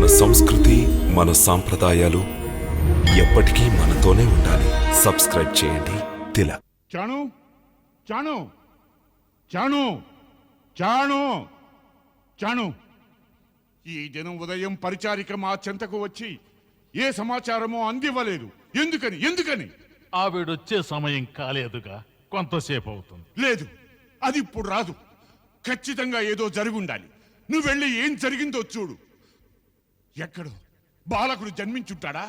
మన సంస్కృతి, మన సాంప్రదాయాలు ఎప్పటికీ మనతోనే ఉండాలి. సబ్స్క్రైబ్ చేయండి. తిలక్. చాణు చాణు చాణు చాణు చాణు ఈ దినం ఉదయం పరిచారిక మా చెంతకు వచ్చి ఏ సమాచారమో అందివ్వలేదు. ఎందుకని ఎందుకని? ఆవిడొచ్చే సమయం కాలేదుగా, కొంతసేపు అవుతుంది. లేదు, అది ఇప్పుడు రాదు. ఖచ్చితంగా ఏదో జరుగుండాలి. నువ్వు వెళ్ళి ఏం జరిగిందో చూడు. ఎక్కడో బాలకుడు జన్మించుంటాడా?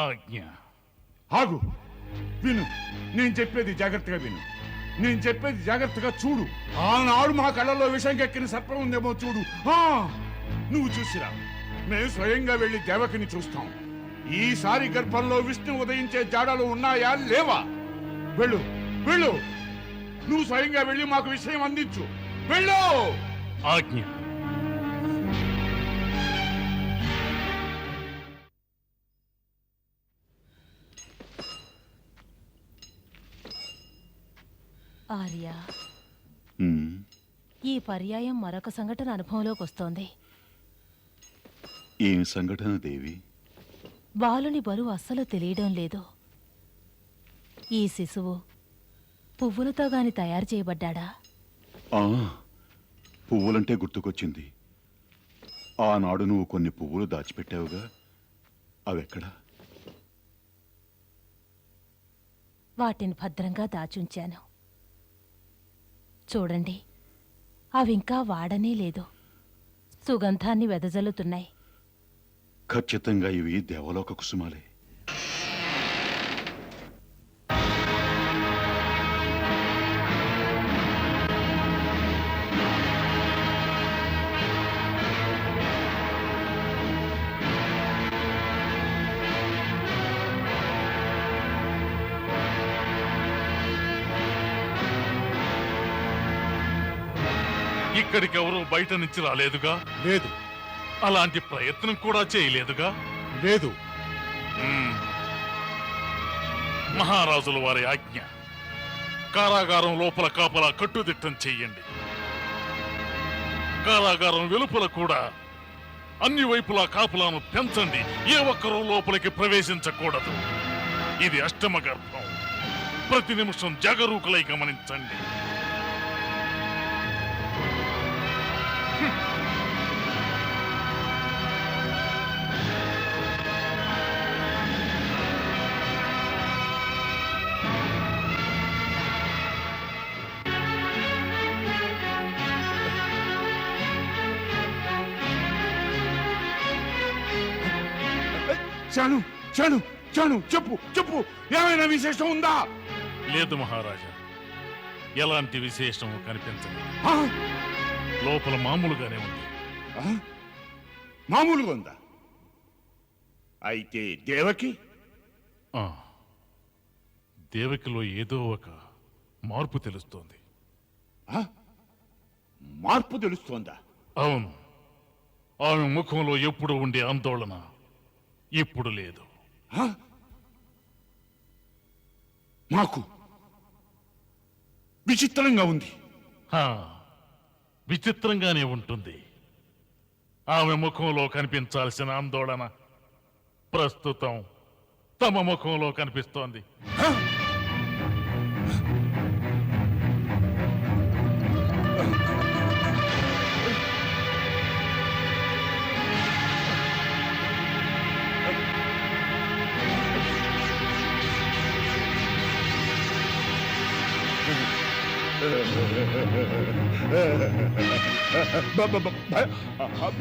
ఆజ్ఞ. ఆగు, విను. నేను చెప్పేది జాగ్రత్తగా విను. నేను చెప్పేది జాగ్రత్తగా చూడు. ఆనాడు మా కళ్ళలో విషం ఎక్కిన సర్పం ఉందేమో చూడు. నువ్వు చూసిరా. మేము స్వయంగా వెళ్ళి దేవకిని చూస్తాం. ఈసారి గర్భంలో విష్ణు ఉదయించే జాడలు ఉన్నాయా లేవా? వెళ్ళు వెళ్ళు. నువ్వు స్వయంగా వెళ్ళి మాకు విషయం అందించు. వెళ్ళు. ఆజ్ఞ. ఆర్య, ఈ పర్యాయం మరొక సంఘటన అనుభవంలోకి వస్తోంది. ఏం సంఘటన దేవి? బాలుని బరువు అస్సలు తెలియడం లేదు. ఈ శిశువు పువ్వులతో గాని తయారు చేయబడ్డా? పువ్వులంటే గుర్తుకొచ్చింది. ఆనాడు నువ్వు కొన్ని పువ్వులు దాచిపెట్టావుగా, అవెక్కడా? వాటిని భద్రంగా దాచుంచాను. చూడండి, అవింకా వాడనే లేదు. సుగంధాన్ని వెదజల్లుతున్నాయి. ఖచ్చితంగా ఇవి దేవలోక కుసుమాలే. ఇక్కడికి ఎవరూ బయట నుంచి రాలేదుగా? లేదు. అలాంటి ప్రయత్నం కూడా చేయలేదుగా? లేదు. మహారాజుల వారి ఆజ్ఞ. కారాగారం లోపల కాపలా కట్టుదిట్టం చెయ్యండి. కారాగారం వెలుపల కూడా అన్ని వైపులా కాపలాను పెంచండి. ఏ ఒక్కరూ లోపలికి ప్రవేశించకూడదు. ఇది అష్టమ గర్భం. ప్రతి నిమిషం జాగరూకులై గమనించండి. చాను చాను చాను చెప్పు చెప్పు. ఏమైనా విశేషం ఉందా? లేదు మహారాజా, ఎలాంటి విశేషం కనిపించలేదు. లోపల మామూలుగానే ఉంది. మామూలుగా ఉందా? అయితే దేవకి? దేవకిలో ఏదో ఒక మార్పు తెలుస్తోంది. మార్పు తెలుస్తోందా? అవును. ఆమె ముఖంలో ఎప్పుడు ఉండే ఆందోళన ఇప్పుడు లేదు. మాకు విచిత్రంగా ఉంది. విచిత్రంగానే ఉంటుంది. ఆమె ముఖంలో కనిపించాల్సిన ఆందోళన ప్రస్తుతం తమ ముఖంలో కనిపిస్తోంది.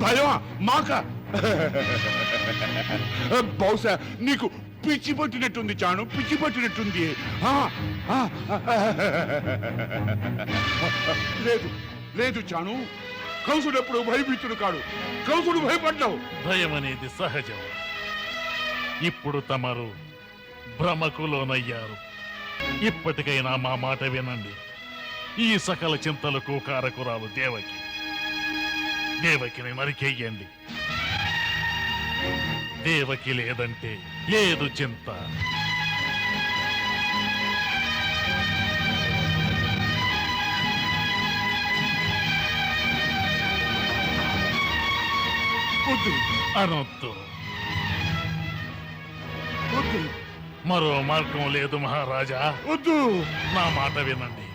భయమా మాక? బహుశా నీకు పిచ్చి పట్టినట్టుంది చాను, పిచ్చి పట్టినట్టుంది. లేదు లేదు చాను, కంసుడు ఎప్పుడు భయభీతుడు కాడు. కంసుడు భయపడ్డావు. భయం అనేది సహజం. ఇప్పుడు తమరు భ్రమకు లోనయ్యారు. ఇప్పటికైనా మా మాట వినండి. ఈ సకల చింతలకు కారకురాలు దేవకి. దేవకిని నరికెయ్యండి. దేవకి లేదంటే లేదు చింత. వద్దు అనొద్దు. వద్దు మరో మార్గం లేదు మహారాజా. వద్దు నా మాట వినండి,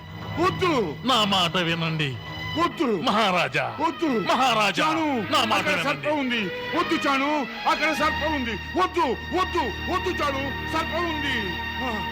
వద్దు నా మాట వినండి వద్దు మహారాజా. వద్దు మహారాజా, చాను నా మాట అక్కడ వినండి. సర్పం ఉంది. వద్దు చాను, అక్కడ సర్పం ఉంది. వద్దు వద్దు వద్దు చాను, సర్పం ఉంది. ఆ.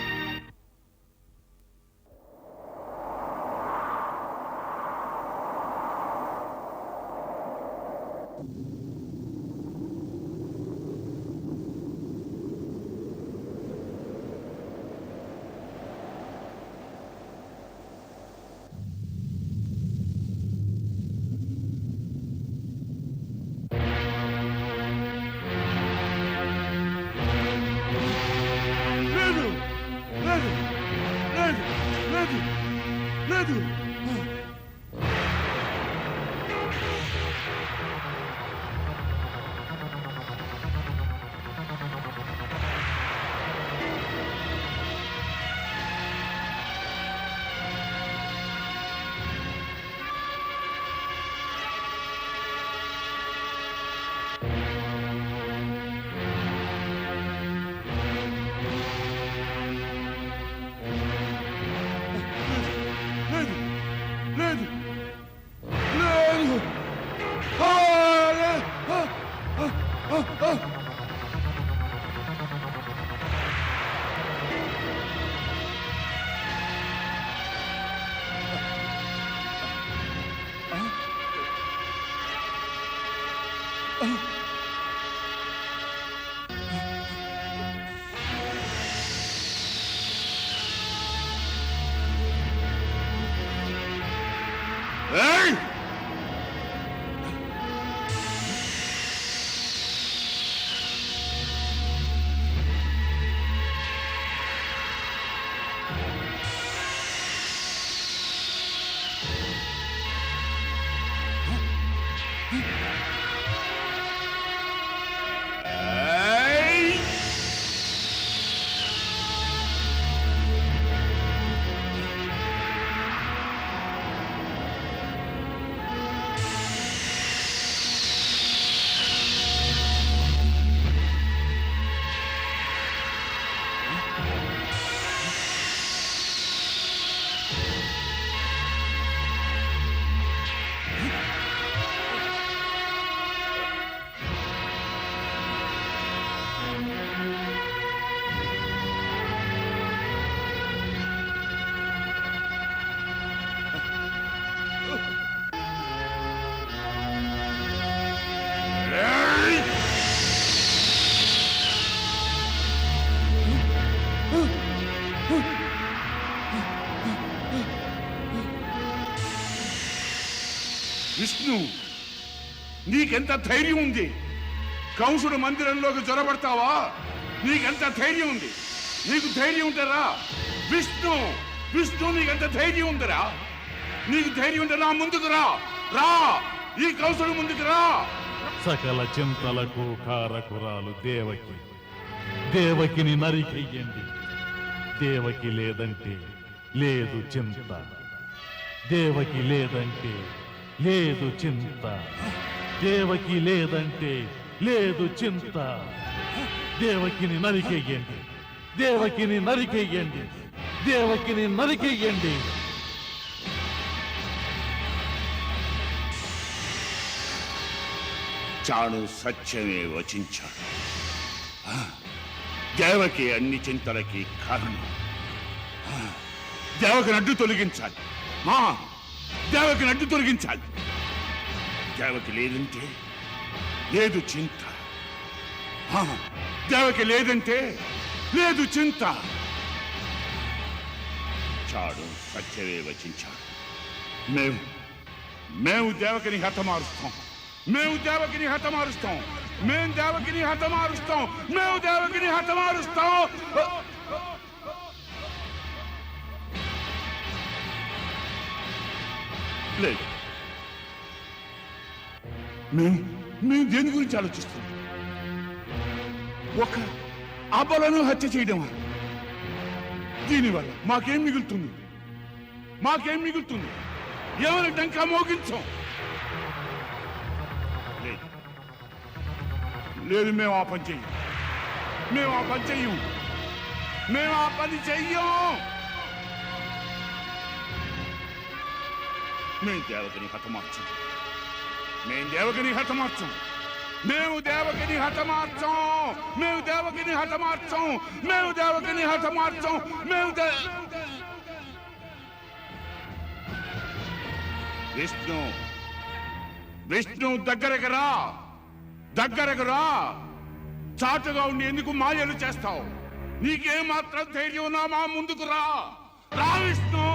లేదు లేదు లేదు లేదు లేదు లేదు లేదు లేదు ఆ, లే- ఆ, ఆ, ఆ, ఆ. ఏయ్! ఏయ్! ఏయ్! విష్ణు, నీకెంత ధైర్యం ఉంది? కంసుడు మందిరంలోకి జొరబడతావా? నీకెంత ధైర్యం ఉంది? నీకు ధైర్యం ఉంటరా? విష్ణు విష్ణు, నీకెంత ధైర్యం ఉందిరా? నీకు ధైర్యం ఉంటే నా ముందుకు రా. రా, ఈ కంసుడు ముందుకు రా. సకల చింతలకు కారకురాలు దేవకి. దేవకిని నరికెయ్యండి. దేవకి లేదంటే లేదు చింత. దేవకి లేదంటే లేదు చింత. దేవకి లేదంటే లేదు చింత. దేవకిని నరికెయ్యండి. దేవకిని నరికెయ్యండి. దేవకిని నరికెయ్యండి. చాణు సత్యమే వచించాడు. దేవకి అన్ని చింతలకి కారణం. దేవకిని అడ్డు తొలగించాలి. దేవకిని అడ్డు తొలగించాలి. దేవకి లేదంటే లేదు చింత. దేవకి లేదంటే లేదు చింత. చాడు సత్యమే వచించాడు. మేము దేవకిని హతమారుస్తాం. మేము దేవకిని హతమారుస్తాం. మేము దేవకిని హతమారుస్తాం. మేము దేవకిని హతమారుస్తాం. లేదు, మేము దేని గురించి ఆలోచిస్తున్నాం? ఒక అబలను హత్య చేయడమా? దీనివల్ల మాకేం మిగులుతుంది? మాకేం మిగులుతుంది? ఎవరి డంకా మోగించాం? లేదు, లేదు, మేము ఆ పని చెయ్యం. మేము ఆ పని చెయ్యం. మేము ఆ పని చెయ్యం. మేము దేవకిని హతమార్చం. మేము దేవకిని హతమార్చం. మేము దేవకిని హతమార్చం. మేము దేవకిని హతమార్చం. మేము దేవకిని హతమార్చం. విష్ణు, విష్ణు దగ్గరకు రా. దగ్గరకు రా. చాటుగా ఉండి ఎందుకు మాయలు చేస్తావు? నీకేమాత్రం ధైర్యం ఉన్నా మా ముందుకు రా. రా విష్ణు.